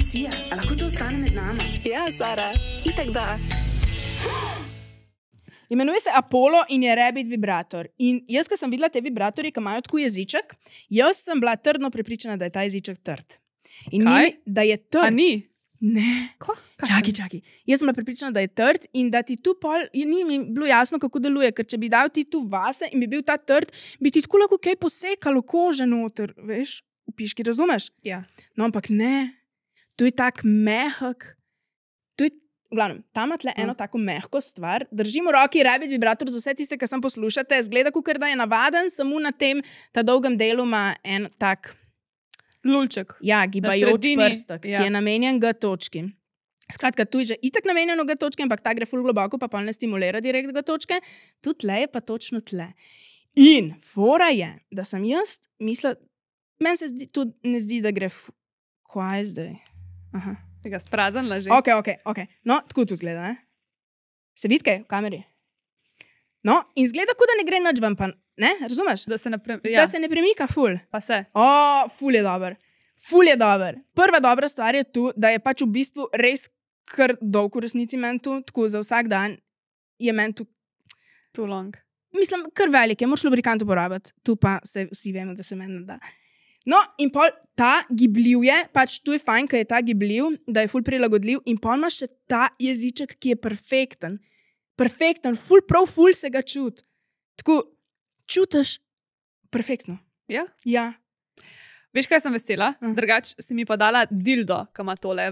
Lucija, a lahko to ostane med nama? Ja, Sara, itak da. Imenuje se Apollo in je rabbit vibrator. In jaz, ko sem videla te vibratorje, ki imajo tako jeziček, jaz sem bila trdno prepričana, da je ta jeziček trd. In Kaj? da je trd. A ni? Ne. Čakaj. Jaz sem bila prepričana, da je trd in da ti tu pol, ni mi bilo jasno, kako deluje, ker če bi dal ti tu vase in bi bil ta trd, bi ti tako lahko kaj posekalo kože noter, veš, v piški, razumeš? Ja. No, ampak ne, to je tak mehak, v glavnem, tam ima tle eno tako mehko stvar, držim v roki rabbit vibrator za vse tiste, ki sem poslušate, zgleda, kakor da je navaden, samo na tem, ta dolgem delu ima en tak, Lulček. ja, gibajoč sredini, prstek, ja. ki je namenjen G točki. Skratka, tu je že itak namenjeno G točke, ampak ta gre ful globoko, pa pol ne stimulira direkt G točke, tu tle je pa točno tle. In fora je, da sem jaz mislila, meni se tudi ne zdi, da gre kaj je zdaj? Aha. Tega sprazen laži. Ok. No, tako to zgleda, ne? Se vidi kaj v kameri? No, in zgleda, kot da ne gre nič ven, pa ne, razumeš? Da se Da se ne premika ful. Pa se. Ful je dober. Ful je dober. Prva dobra stvar je tu, da je pač v bistvu res kar dolg v resnici meni tu, tako za vsak dan je meni tu, Too long. mislim, kar velik je, moraš lubrikant uporabiti, tu pa se vsi vemo, da se meni ne da. No, in pol ta gibljiv je, pač tu je fajn, ker je ta gibljiv, da je ful prilagodljiv in pol imaš še ta jeziček, ki je perfekten. Perfekten, ful se ga čuti. Tako, čutiš perfektno. Ja? Ja. Veš, kaj sem vesela? Drugač si mi pa dala dildo, ki ima tole.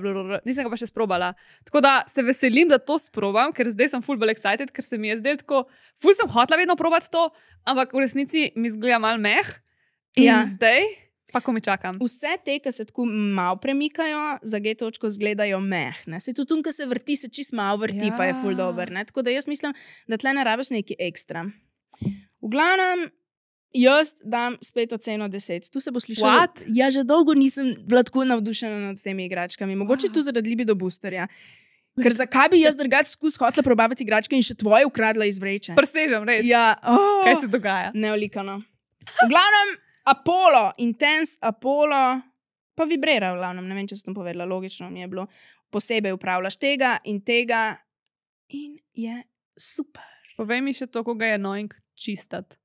Nisem ga pa še sprobala. Tako da se veselim, da to sprobam, ker zdaj sem ful bolj excited, ker se mi je zdelo tako, ful sem hotela vedno probati to, ampak v resnici mi zgleda mal meh. In Ja. zdaj pa ko mi čakam. Vse te, ki se tako malo premikajo, za G točko zgledajo mehne. Se tudi ki se vrti, se čist malo vrti, pa je ful dober. Ne? Tako da jaz mislim, da tle ne rabiš neki ekstra. V glavnem, jaz dam spet oceno 10. Tu se bo slišalo. What? Ja, že dolgo nisem bila tako navdušena nad temi igračkami. Mogoče tu zaradi libido boosterja. Ker zakaj bi jaz drugače hotela probavati igračke in še tvoje ukradla iz vreče? Presežem, res. Ja, Kaj se dogaja? neolikano. V glavnem, Apollo, Intense Apollo, pa vibrira v glavnem, ne vem, če sem to povedala, logično mi je bilo. Posebej upravljaš tega in je super. Povej mi še to, ko ga je annoying čistati.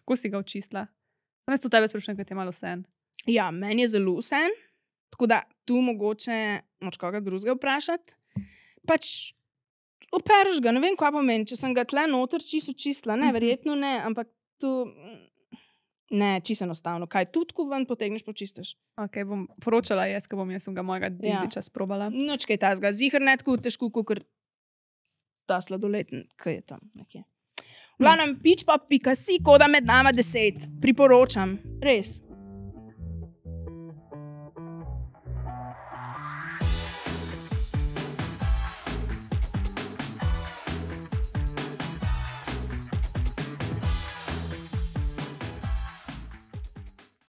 Kako si ga očistila? Sam jaz to tebe sprašujem, kaj ti je malo sen. Ja, meni je zelo vsen, tako da tu mogoče moč koga drugega vprašati. Pač opereš ga, ne vem, kaj pomeni, če sem ga tle noter čisto čistila, ne, verjetno ne, ampak tu ne, čisto enostavno. Kaj, tu tako ven potegneš, počistiš? Ok, bom poročala jaz, ko sem ga mojega dildiča sprobala. Noč kaj tazga, zihr ne tako težko, kot ta sladoleden, kaj je tam nekje. V glavnem, pič pa pika si, koda med nama 10. Priporočam, res.